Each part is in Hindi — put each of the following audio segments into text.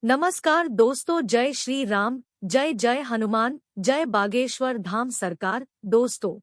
नमस्कार दोस्तों, जय श्री राम, जय जय हनुमान, जय बागेश्वर धाम सरकार। दोस्तों,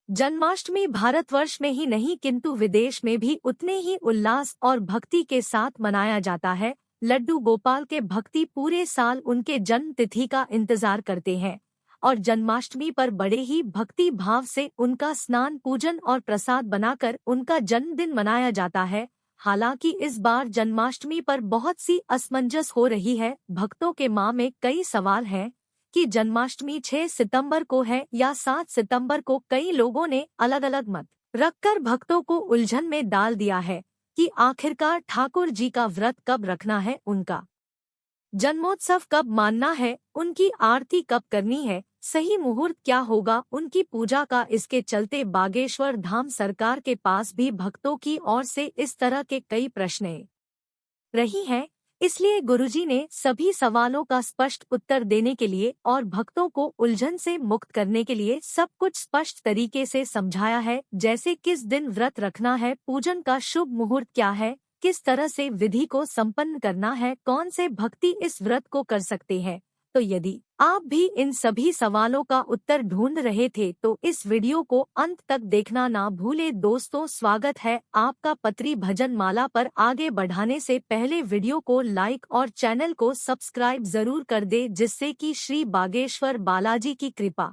जन्माष्टमी भारतवर्ष में ही नहीं किंतु विदेश में भी उतने ही उल्लास और भक्ति के साथ मनाया जाता है। लड्डू गोपाल के भक्ति पूरे साल उनके जन्म तिथि का इंतजार करते हैं और जन्माष्टमी पर बड़े ही भक्ति भाव से उनका स्नान, पूजन और प्रसाद बनाकर उनका जन्मदिन मनाया जाता है। हालांकि इस बार जन्माष्टमी पर बहुत सी असमंजस हो रही है। भक्तों के मन में कई सवाल हैं कि जन्माष्टमी 6 सितंबर को है या 7 सितंबर को। कई लोगों ने अलग अलग मत रखकर भक्तों को उलझन में डाल दिया है कि आखिरकार ठाकुर जी का व्रत कब रखना है, उनका जन्मोत्सव कब मानना है, उनकी आरती कब करनी है, सही मुहूर्त क्या होगा उनकी पूजा का। इसके चलते बागेश्वर धाम सरकार के पास भी भक्तों की ओर से इस तरह के कई प्रश्न रही हैं। इसलिए गुरुजी ने सभी सवालों का स्पष्ट उत्तर देने के लिए और भक्तों को उलझन से मुक्त करने के लिए सब कुछ स्पष्ट तरीके से समझाया है। जैसे किस दिन व्रत रखना है, पूजन का शुभ मुहूर्त क्या है, किस तरह से विधि को संपन्न करना है, कौन से भक्ति इस व्रत को कर सकते हैं। तो यदि आप भी इन सभी सवालों का उत्तर ढूंढ रहे थे तो इस वीडियो को अंत तक देखना ना भूले। दोस्तों, स्वागत है आपका पत्री भजन माला पर। आगे बढ़ाने से पहले वीडियो को लाइक और चैनल को सब्सक्राइब जरूर कर दे, जिससे कि श्री बागेश्वर बालाजी की कृपा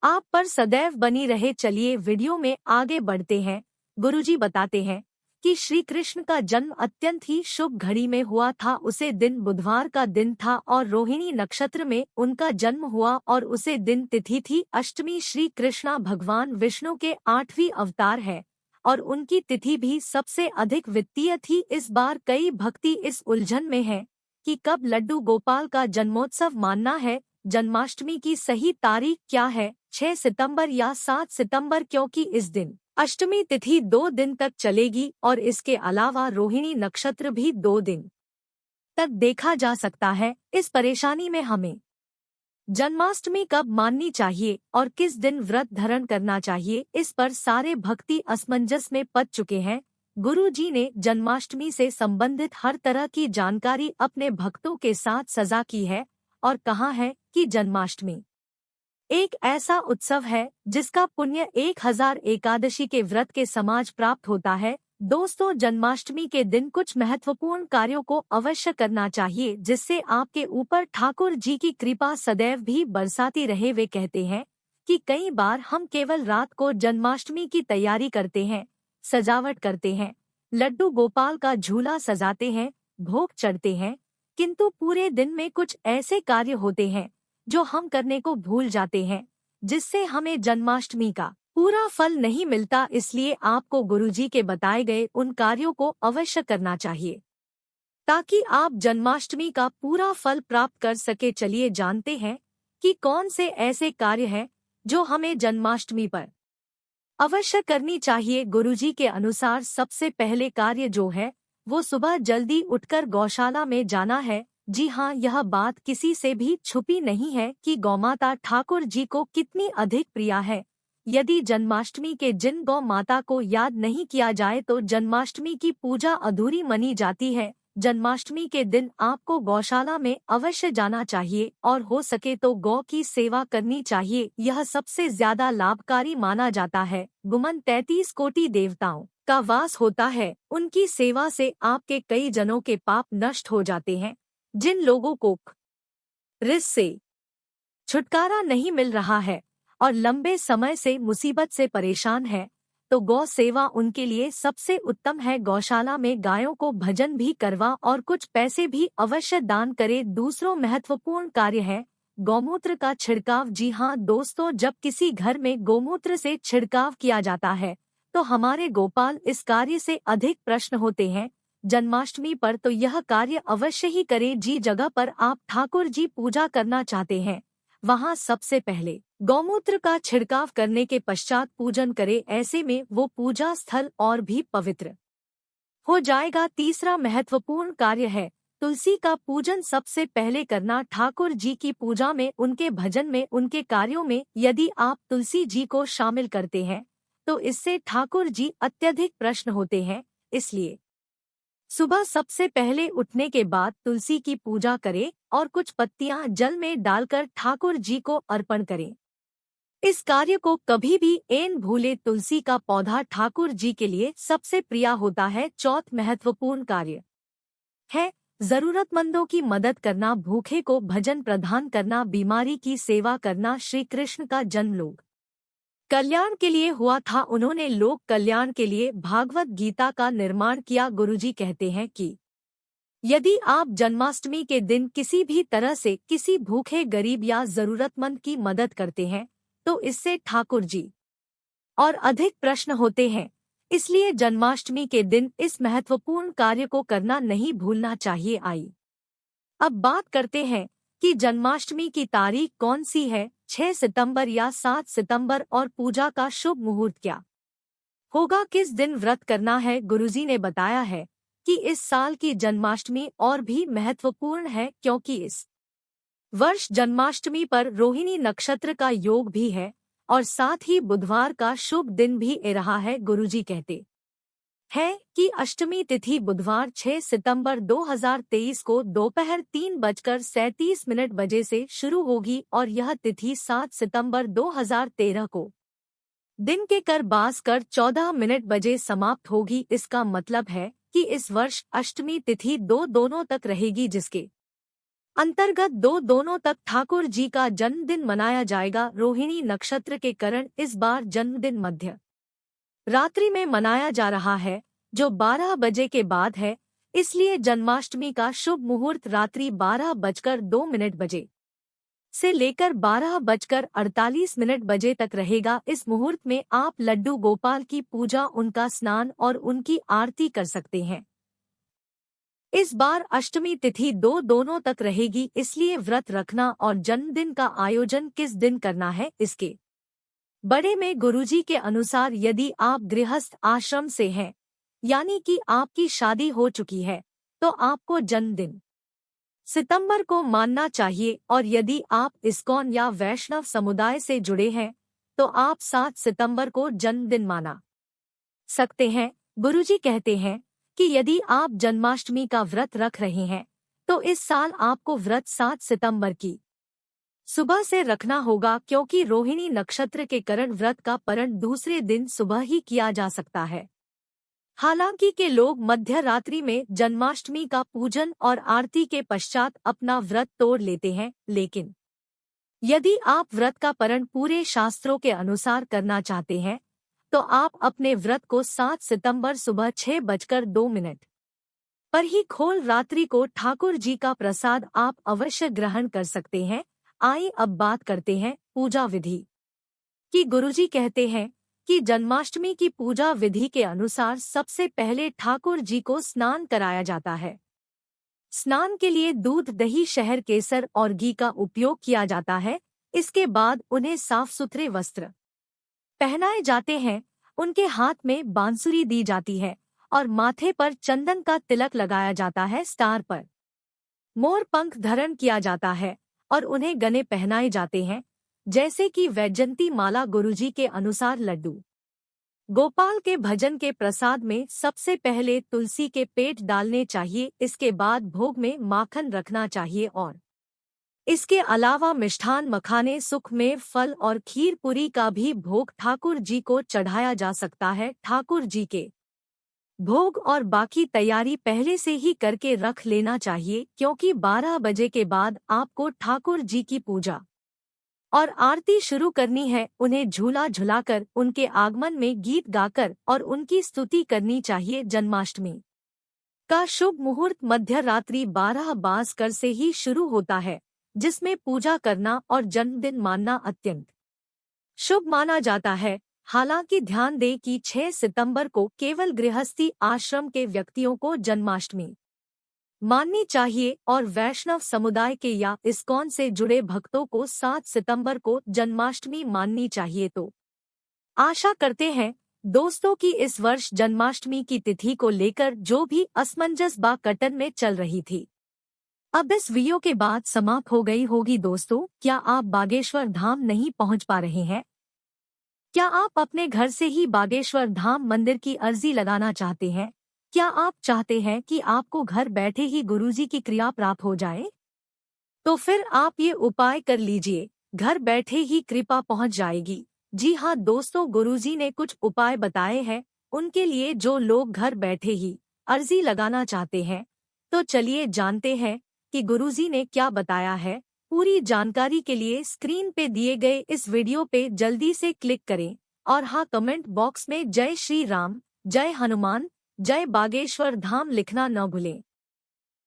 आप पर सदैव बनी रहे। चलिए वीडियो में आगे बढ़ते हैं। गुरुजी बताते हैं कि श्री कृष्ण का जन्म अत्यंत ही शुभ घड़ी में हुआ था। उसे दिन बुधवार का दिन था और रोहिणी नक्षत्र में उनका जन्म हुआ और उसे दिन तिथि थी अष्टमी। श्री कृष्णा भगवान विष्णु के 8वीं अवतार है और उनकी तिथि भी सबसे अधिक वित्तीय थी। इस बार कई भक्ति इस उलझन में है कि कब लड्डू गोपाल का जन्मोत्सव मानना है। जन्माष्टमी की सही तारीख क्या है, 6 सितंबर या 7 सितंबर, क्योंकि इस दिन अष्टमी तिथि 2 दिन तक चलेगी और इसके अलावा रोहिणी नक्षत्र भी 2 दिन तक देखा जा सकता है। इस परेशानी में हमें जन्माष्टमी कब माननी चाहिए और किस दिन व्रत धारण करना चाहिए, इस पर सारे भक्ति असमंजस में पड़ चुके हैं। गुरु जी ने जन्माष्टमी से संबंधित हर तरह की जानकारी अपने भक्तों के साथ साझा की है और कहा है कि जन्माष्टमी एक ऐसा उत्सव है जिसका पुण्य 1000 एकादशी के व्रत के समाज प्राप्त होता है। दोस्तों, जन्माष्टमी के दिन कुछ महत्वपूर्ण कार्यों को अवश्य करना चाहिए जिससे आपके ऊपर ठाकुर जी की कृपा सदैव भी बरसाती रहे। वे कहते हैं कि कई बार हम केवल रात को जन्माष्टमी की तैयारी करते हैं, सजावट करते हैं, लड्डू गोपाल का झूला सजाते हैं, भोग चढ़ते हैं, किंतु पूरे दिन में कुछ ऐसे कार्य होते हैं जो हम करने को भूल जाते हैं, जिससे हमें जन्माष्टमी का पूरा फल नहीं मिलता। इसलिए आपको गुरुजी के बताए गए उन कार्यों को अवश्य करना चाहिए ताकि आप जन्माष्टमी का पूरा फल प्राप्त कर सके। चलिए जानते हैं कि कौन से ऐसे कार्य हैं जो हमें जन्माष्टमी पर अवश्य करनी चाहिए। गुरुजी के अनुसार सबसे पहले कार्य जो है वो सुबह जल्दी उठकर गौशाला में जाना है। जी हाँ, यह बात किसी से भी छुपी नहीं है कि गौमाता ठाकुर जी को कितनी अधिक प्रिय है। यदि जन्माष्टमी के दिन गौ माता को याद नहीं किया जाए तो जन्माष्टमी की पूजा अधूरी मानी जाती है। जन्माष्टमी के दिन आपको गौशाला में अवश्य जाना चाहिए और हो सके तो गौ की सेवा करनी चाहिए। यह सबसे ज्यादा लाभकारी माना जाता है। गुमन 33 कोटि देवताओं का वास होता है, उनकी सेवा से आपके कई जनों के पाप नष्ट हो जाते हैं। जिन लोगों को रिस से छुटकारा नहीं मिल रहा है और लंबे समय से मुसीबत से परेशान है, तो गौ सेवा उनके लिए सबसे उत्तम है। गौशाला में गायों को भजन भी करवा और कुछ पैसे भी अवश्य दान करे। दूसरों महत्वपूर्ण कार्य है गौमूत्र का छिड़काव। जी हाँ दोस्तों, जब किसी घर में गौमूत्र से छिड़काव किया जाता है तो हमारे गोपाल इस कार्य से अधिक प्रसन्न होते हैं। जन्माष्टमी पर तो यह कार्य अवश्य ही करें। जी जगह पर आप ठाकुर जी पूजा करना चाहते हैं, वहां सबसे पहले गौमूत्र का छिड़काव करने के पश्चात पूजन करें। ऐसे में वो पूजा स्थल और भी पवित्र हो जाएगा। तीसरा महत्वपूर्ण कार्य है तुलसी का पूजन सबसे पहले करना। ठाकुर जी की पूजा में, उनके भजन में, उनके कार्यों में यदि आप तुलसी जी को शामिल करते हैं तो इससे ठाकुर जी अत्यधिक प्रसन्न होते हैं। इसलिए सुबह सबसे पहले उठने के बाद तुलसी की पूजा करें और कुछ पत्तियां जल में डालकर ठाकुर जी को अर्पण करें। इस कार्य को कभी भी ऐन भूले। तुलसी का पौधा ठाकुर जी के लिए सबसे प्रिय होता है। चौथ महत्वपूर्ण कार्य है जरूरतमंदों की मदद करना, भूखे को भोजन प्रदान करना, बीमारी की सेवा करना। श्री कृष्ण का जन्म लोक कल्याण के लिए हुआ था। उन्होंने लोक कल्याण के लिए भागवत गीता का निर्माण किया। गुरुजी कहते हैं कि यदि आप जन्माष्टमी के दिन किसी भी तरह से किसी भूखे गरीब या जरूरतमंद की मदद करते हैं तो इससे ठाकुर जी और अधिक प्रसन्न होते हैं। इसलिए जन्माष्टमी के दिन इस महत्वपूर्ण कार्य को करना नहीं भूलना चाहिए। अब बात करते हैं कि जन्माष्टमी की तारीख कौन सी है, 6 सितंबर या 7 सितंबर, और पूजा का शुभ मुहूर्त क्या होगा, किस दिन व्रत करना है। गुरुजी ने बताया है कि इस साल की जन्माष्टमी और भी महत्वपूर्ण है क्योंकि इस वर्ष जन्माष्टमी पर रोहिणी नक्षत्र का योग भी है और साथ ही बुधवार का शुभ दिन भी रहा है। गुरुजी कहते हैं कि अष्टमी तिथि बुधवार 6 सितंबर 2023 को दोपहर 3:37 बजे से शुरू होगी और यह तिथि 7 सितंबर 2013 को दिन के कर 14 बजे समाप्त होगी। इसका मतलब है कि इस वर्ष अष्टमी तिथि दोनों तक रहेगी, जिसके अंतर्गत दोनों तक ठाकुर जी का जन्मदिन मनाया जाएगा। रोहिणी नक्षत्र के कारण इस बार जन्मदिन मध्य रात्रि में मनाया जा रहा है, जो 12 बजे के बाद है। इसलिए जन्माष्टमी का शुभ मुहूर्त रात्रि 12:02 बजे से लेकर 12:48 बजे तक रहेगा। इस मुहूर्त में आप लड्डू गोपाल की पूजा, उनका स्नान और उनकी आरती कर सकते हैं। इस बार अष्टमी तिथि दोनों तक रहेगी, इसलिए व्रत रखना और जन्मदिन का आयोजन किस दिन करना है इसके बड़े में गुरुजी के अनुसार यदि आप गृहस्थ आश्रम से हैं, यानी कि आपकी शादी हो चुकी है, तो आपको जन्मदिन सितंबर को मानना चाहिए, और यदि आप इस्कॉन या वैष्णव समुदाय से जुड़े हैं तो आप 7 सितंबर को जन्मदिन माना सकते हैं। गुरुजी कहते हैं कि यदि आप जन्माष्टमी का व्रत रख रहे हैं तो इस साल आपको व्रत 7 सितंबर की सुबह से रखना होगा, क्योंकि रोहिणी नक्षत्र के कारण व्रत का पारण दूसरे दिन सुबह ही किया जा सकता है। हालांकि के लोग मध्य रात्रि में जन्माष्टमी का पूजन और आरती के पश्चात अपना व्रत तोड़ लेते हैं, लेकिन यदि आप व्रत का पारण पूरे शास्त्रों के अनुसार करना चाहते हैं तो आप अपने व्रत को 7 सितंबर सुबह 6:02 पर ही खोल रात्रि को ठाकुर जी का प्रसाद आप अवश्य ग्रहण कर सकते हैं। आइए अब बात करते हैं पूजा विधि की। गुरुजी कहते हैं कि जन्माष्टमी की पूजा विधि के अनुसार सबसे पहले ठाकुर जी को स्नान कराया जाता है। स्नान के लिए दूध, दही, शहद, केसर और घी का उपयोग किया जाता है। इसके बाद उन्हें साफ सुथरे वस्त्र पहनाए जाते हैं, उनके हाथ में बांसुरी दी जाती है और माथे पर चंदन का तिलक लगाया जाता है। स्टार पर मोर पंख धारण किया जाता है और उन्हें गले पहनाए जाते हैं, जैसे कि वैजयंती माला। गुरुजी के अनुसार लड्डू गोपाल के भजन के प्रसाद में सबसे पहले तुलसी के पेट डालने चाहिए। इसके बाद भोग में माखन रखना चाहिए और इसके अलावा मिष्ठान, मखाने, सुखमेव, फल और खीर पूरी का भी भोग ठाकुर जी को चढ़ाया जा सकता है। ठाकुर जी के भोग और बाकी तैयारी पहले से ही करके रख लेना चाहिए, क्योंकि 12 बजे के बाद आपको ठाकुर जी की पूजा और आरती शुरू करनी है। उन्हें झूला झुलाकर, उनके आगमन में गीत गाकर और उनकी स्तुति करनी चाहिए। जन्माष्टमी का शुभ मुहूर्त मध्य रात्रि 12:22 से ही शुरू होता है, जिसमें पूजा करना और जन्मदिन मानना अत्यंत शुभ माना जाता है। हालांकि ध्यान दें कि 6 सितंबर को केवल गृहस्थी आश्रम के व्यक्तियों को जन्माष्टमी माननी चाहिए और वैष्णव समुदाय के या इस्कॉन से जुड़े भक्तों को 7 सितंबर को जन्माष्टमी माननी चाहिए। तो आशा करते हैं दोस्तों कि इस वर्ष जन्माष्टमी की तिथि को लेकर जो भी असमंजस बा कटन में चल रही थी, अब इस वीडियो के बाद समाप्त हो गई होगी। दोस्तों, क्या आप बागेश्वर धाम नहीं पहुंच पा रहे हैं? क्या आप अपने घर से ही बागेश्वर धाम मंदिर की अर्जी लगाना चाहते हैं? क्या आप चाहते हैं कि आपको घर बैठे ही गुरुजी की क्रिया प्राप्त हो जाए? तो फिर आप ये उपाय कर लीजिए, घर बैठे ही कृपा पहुंच जाएगी। जी हाँ दोस्तों, गुरुजी ने कुछ उपाय बताए हैं उनके लिए जो लोग घर बैठे ही अर्जी लगाना चाहते हैं। तो चलिए जानते हैं कि गुरुजी ने क्या बताया है। पूरी जानकारी के लिए स्क्रीन पे दिए गए इस वीडियो पे जल्दी से क्लिक करें और हाँ, कमेंट बॉक्स में जय श्री राम, जय हनुमान, जय बागेश्वर धाम लिखना न भूलें।